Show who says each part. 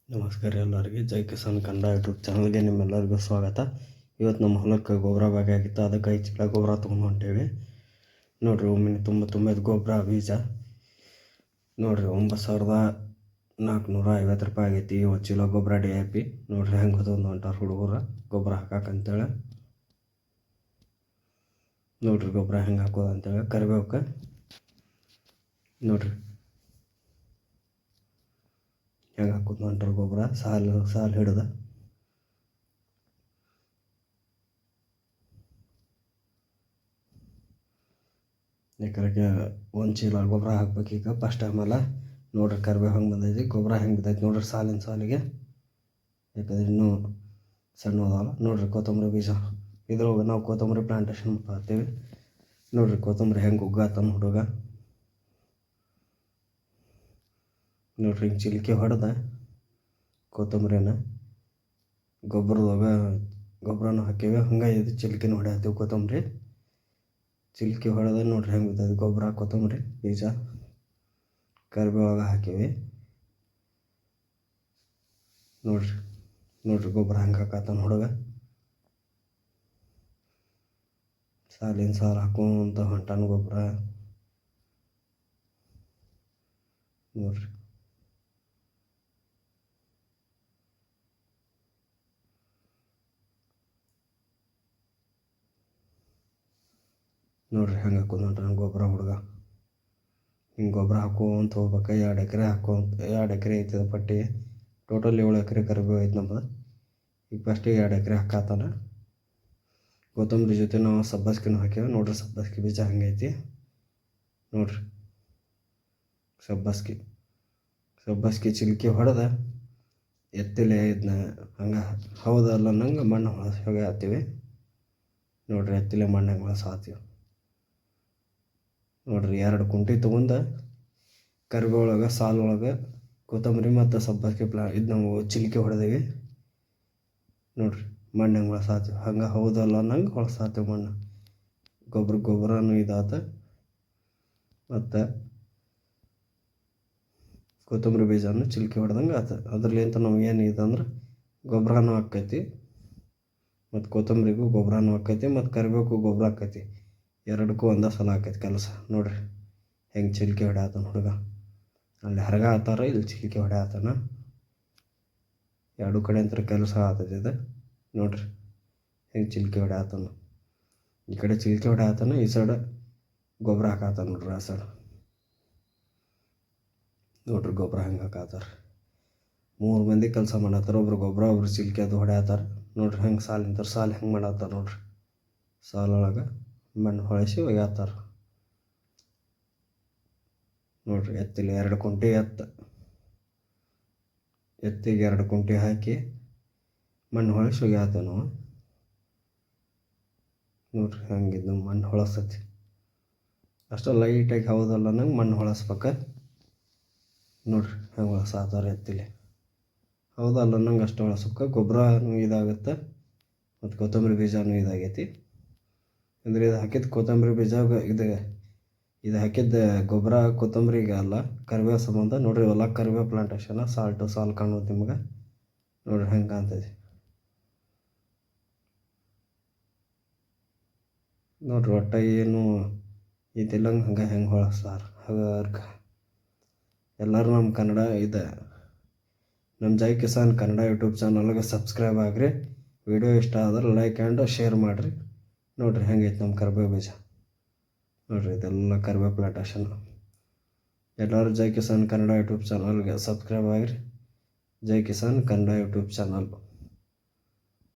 Speaker 1: ನಮಸ್ಕಾರ ಎಲ್ಲರಿಗೆ. ಜೈ ಕಿಸಾನ್ ಕನ್ನಡ ಯೂಟ್ಯೂಬ್ ಚಾನಲ್ಗೆ ನಿಮ್ಮೆಲ್ಲರಿಗೂ ಸ್ವಾಗತ. ಇವತ್ತು ನಮ್ಮ ಹೊಲಕ್ಕೆ ಗೊಬ್ಬರ ಬೇಕಾಗಿತ್ತು, ಅದಕ್ಕೆ 5 ಚೀಲ ಗೊಬ್ಬರ ತೊಗೊಂಡು ಹೊಂಟೇವಿ. ನೋಡಿರಿ, ಒಮ್ಮೆ ತುಂಬ ಗೊಬ್ಬರ ಬೀಜ ನೋಡಿರಿ 9,450 ರೂಪಾಯಿ ಆಗೈತಿ. 1 ಚೀಲ ಗೊಬ್ಬರ DAP. ನೋಡಿರಿ ಹೆಂಗೆ ಹೊತ್ತೊಂದು ಹೊಂಟಾರ ಹುಡುಗರು ಗೊಬ್ಬರ ಹಾಕಕ್ಕಂತೇಳಿ. ನೋಡಿರಿ ಗೊಬ್ಬರ ಹೆಂಗೆ ಹಾಕೋದು ಅಂತೇಳಿ. ಕರಿಬೇವಕ್ಕೆ ನೋಡಿರಿ ಹೆಂಗೆ ಹಾಕೋದು ಹೊಂಟಾರ ಗೊಬ್ಬರ ಸಾಲು ಹಿಡ್ದ. ಎಕರೆಗೆ 1 ಚೀಲ ಗೊಬ್ಬರ ಹಾಕ್ಬೇಕೀಗ ಫಸ್ಟ್ ಟೈಮ್ ಅಲ್ಲ. ನೋಡಿರಿ ಕರಿಬೇವು ಹೆಂಗೆ ಬಂದೈತಿ, ಗೊಬ್ಬರ ಹೆಂಗೆ ಬಿದ್ದೈತಿ ನೋಡಿರಿ ಸಾಲಿನ ಸಾಲಿಗೆ. ಯಾಕಂದ್ರೆ ಇನ್ನೂ ಸಣ್ಣ ಹೋದಲ್ಲ. ನೋಡಿರಿ ಕೊತ್ತಂಬರಿ ಬೀಜ, ಇದ್ರೊಳಗೆ ನಾವು ಕೊತ್ತಂಬರಿ ಪ್ಲಾಂಟೇಶನ್ ಮಾಡ್ತೀವಿ. ನೋಡಿರಿ ಕೊತ್ತಂಬರಿ ಹೆಂಗೆ ಉಗ್ಗಾತನ ಹುಡುಗ. ನೋಡಿರಿ ಹಿಂಗೆ ಚಿಲ್ಕೆ ಹೊಡೆದ ಕೊತ್ತಂಬರಿನ ಗೊಬ್ಬರನ ಹಾಕೀವಿ. ಹಂಗೆ ಇದು ಚಿಲ್ಕೆನ ಹೊಡ್ಯಾತೀವಿ ಕೊತ್ತಂಬರಿ. ಚಿಲ್ಕೆ ಹೊಡೆದ ನೋಡಿರಿ ಹೆಂಗೆ ಬಿದ್ದೈತಿ ಗೊಬ್ಬರ ಕೊತ್ತಂಬರಿ ಬೀಜ. ಕರಿಬೇವಾಗ ಹಾಕೀವಿ. ನೋಡಿರಿ ಗೊಬ್ಬರ ಹೆಂಗೆ ಹಾಕತ್ತಾನ ಹುಡುಗ. ಸಾಲಿನ ಸಾಲು ಹಾಕೊಂತ ಹೊಂಟಾನ ಗೊಬ್ಬರ. ನೋಡಿರಿ ಹೆಂಗೆ ಹಾಕೋದು ಹೊಂಟಾನ ಗೊಬ್ಬರ ಹುಡುಗ. ಹಿಂಗೆ ಗೊಬ್ಬರ ಹಾಕೋಂತ ಹೋಗ್ಬೇಕು. 2 ಎಕರೆ ಐತಿ ಪಟ್ಟಿ. ಟೋಟಲ್ 7 ಎಕರೆ ಕರಿಬೇವು ಐತಿ ನಮ್ಮದು. ಈಗ ಫಸ್ಟಿಗೆ 2 ಎಕರೆ ಹಾಕತ್ತಾನ. ಕೊತ್ತಂಬರಿ ಜೊತೆ ನಾವು ಸಬ್ಬಸ್ಗಿನೂ ಹಾಕ್ಯಾವ. ನೋಡಿರಿ ಸಬ್ಬಸ್ಗಿ ಬೀಜ ಹಂಗೈತಿ. ನೋಡಿರಿ ಸಬ್ಬಸ್ಗಿ ಚಿಲ್ಕೆ ಹೊಡೆದ ಎತ್ತಿಲೆ ಇದನ್ನ ಹಂಗೆ ಹೌದಲ್ಲ ಅನ್ನಂಗೆ ಮಣ್ಣು ಹೊಗೆ ಹಾಕ್ತೀವಿ. ನೋಡಿರಿ ಎತ್ತಿಲೆ ಮಣ್ಣಾಗ ಹಾಕ್ತೀವಿ. ನೋಡಿರಿ 2 ಕುಂಟೆ ತೊಗೊಂಡು ಕರಿಬೇವೊಳಗೆ ಸಾಲೊಳಗೆ ಕೊತ್ತಂಬರಿ ಮತ್ತು ಸಬ್ಬಸ್ಗಿ ಇದು ನಾವು ಚಿಲ್ಕೆ ಹೊಡೆದೀವಿ. ನೋಡಿರಿ ಮಣ್ಣಾಗ ಹೊಳಸಾತೀವಿ. ಹಂಗೆ ಹೌದಲ್ಲ ಅನ್ನಂಗೆ ಹೊಳಸಾತೀವಿ ಮಣ್ಣು. ಗೊಬ್ಬರನೂ ಇದಾತ ಮತ್ತು ಕೊತ್ತಂಬರಿ ಬೀಜನೂ ಚಿಲ್ಕೆ ಹೊಡೆದಂಗೆ ಆತ. ಅದ್ರಲ್ಲಿಂತ ನಮ್ಗೆ ಏನು ಇದಂದ್ರೆ ಗೊಬ್ಬರನೂ ಆಕ್ಕೈತಿ, ಮತ್ತು ಕೊತ್ತಂಬರಿಗೂ ಗೊಬ್ಬರನೂ ಆಕ್ಕೈತಿ, ಮತ್ತು ಕರಿಬೇವು ಗೊಬ್ಬರ ಆಕ್ಕೈತಿ. 2ಕ್ಕೂ ಒಂದೇ ಸಲ ಆಕೈತಿ ಕೆಲಸ. ನೋಡಿರಿ ಹೆಂಗೆ ಚಿಲ್ಕೆ ಹೊಡ್ಯಾತಾನ ಹುಡುಗ. ಅಲ್ಲಿ ಹರಗ ಆತಾರ, ಇಲ್ಲಿ ಚಿಲ್ಕೆ ಹೊಡ್ಯಾತಾನ. 2 ಕಡೆ ಅಂತ ಕೆಲಸ ಆಗ್ತೈತಿ ಇದು. ನೋಡಿರಿ ಹೆಂಗೆ ಚಿಲ್ಕೆ ಹೊಡ್ಯಾತಾನ. ಈ ಕಡೆ ಚಿಲ್ಕೆ ಹೊಡ್ಯಾತಾನ, ಈ ಸೈಡ್ ಗೊಬ್ಬರ ಹಾಕತ್ತಾನ. ನೋಡ್ರಿ ಆ ಸೈಡ್ ನೋಡಿರಿ ಗೊಬ್ಬರ ಹೆಂಗೆ ಹಾಕತ್ತಾರ. 3 ಮಂದಿ ಕೆಲಸ ಮಾಡತ್ತಾರ. ಒಬ್ರು ಗೊಬ್ಬರ, ಒಬ್ರು ಚಿಲ್ಕೆ ಅದು ಹೊಡ್ಯಾತಾರ. ನೋಡಿರಿ ಹೆಂಗೆ ಸಾಲಿಂದ ಸಾಲು ಹೆಂಗೆ ಮಾಡತ್ತಾರ. ನೋಡಿರಿ ಸಾಲೊಳಗೆ ಮಣ್ಣು ಹೊಳಿಸಿ ಒಯ್ಯಾತಾರ. ನೋಡಿರಿ ಎತ್ತಿಲ್ಲ 2 ಕುಂಟೆ ಎತ್ತಿಗೆ 2 ಕುಂಟೆ ಹಾಕಿ ಮಣ್ಣು ಹೊಳಿಸಿ ಒಯ್ಯಾತ ನಾವು. ನೋಡಿರಿ ಹೆಂಗಿದ್ದು ಮಣ್ಣು ಹೊಳಸ್ತೈತಿ. ಅಷ್ಟು ಲೈಟಾಗಿ ಹೌದಲ್ಲ ನಂಗೆ ಮಣ್ಣು ಹೊಳಸ್ಬೇಕು. ನೋಡಿರಿ ಹೆಂಗೆ ಹೊಳಸಾತಾರ ಎತ್ತಿಲೆ. ಹೌದಲ್ಲ ನಂಗೆ ಅಷ್ಟು ಹೊಳಸ್ಬೇಕು. ಗೊಬ್ಬರನೂ ಇದಾಗುತ್ತೆ, ಮತ್ತು ಕೊತ್ತಂಬರಿ ಬೀಜನೂ ಇದಾಗೈತಿ. ಅಂದರೆ ಇದು ಹಾಕಿದ ಕೊತ್ತಂಬರಿ ಬೀಜ ಇದು ಹಾಕಿದ್ದ ಗೊಬ್ಬರ ಕೊತ್ತಂಬರಿಗೆ ಅಲ್ಲ, ಕರಿಬೇವು ಸಂಬಂಧ. ನೋಡಿರಿ ಹೊಲ ಕರಿಬೇವು ಪ್ಲಾಂಟೇಶನ್ ಸಾಲು ಕಾಣುತ್ತೆ ನಿಮ್ಗೆ. ನೋಡಿರಿ ಹೆಂಗೆ ಕಾಣ್ತೈತಿ. ನೋಡಿರಿ ಒಟ್ಟ ಏನು ಇದಿಲ್ಲಂಗೆ ಹಂಗೆ ಹೆಂಗೆ ಹೊಳಸ್ತಾರ. ಎಲ್ಲರೂ ನಮ್ಮ ಕನ್ನಡ ನಮ್ಮ ಜೈ ಕಿಸಾನ್ ಕನ್ನಡ ಯೂಟ್ಯೂಬ್ ಚಾನಲ್ಗೆ ಸಬ್ಸ್ಕ್ರೈಬ್ ಆಗಿರಿ. ವಿಡಿಯೋ ಇಷ್ಟ ಆದ್ರೆ ಲೈಕ್ ಆ್ಯಂಡ್ ಶೇರ್ ಮಾಡಿರಿ. ನೋಡಿರಿ ಹೆಂಗೈತೆ ನಮ್ಮ ಕರಿಬೇವು ಬೀಜ. ನೋಡಿರಿ ಇದೆಲ್ಲ ಕರಿಬೇವು ಪ್ಲಾಂಟೇಶನ್. ಎಲ್ಲರೂ ಜೈ ಕಿಸಾನ್ ಕನ್ನಡ ಯೂಟ್ಯೂಬ್ ಚಾನಲ್ಗೆ ಸಬ್ಸ್ಕ್ರೈಬ್ ಆಗಿರಿ. ಜೈ ಕಿಸಾನ್ ಕನ್ನಡ ಯೂಟ್ಯೂಬ್ ಚಾನಲ್.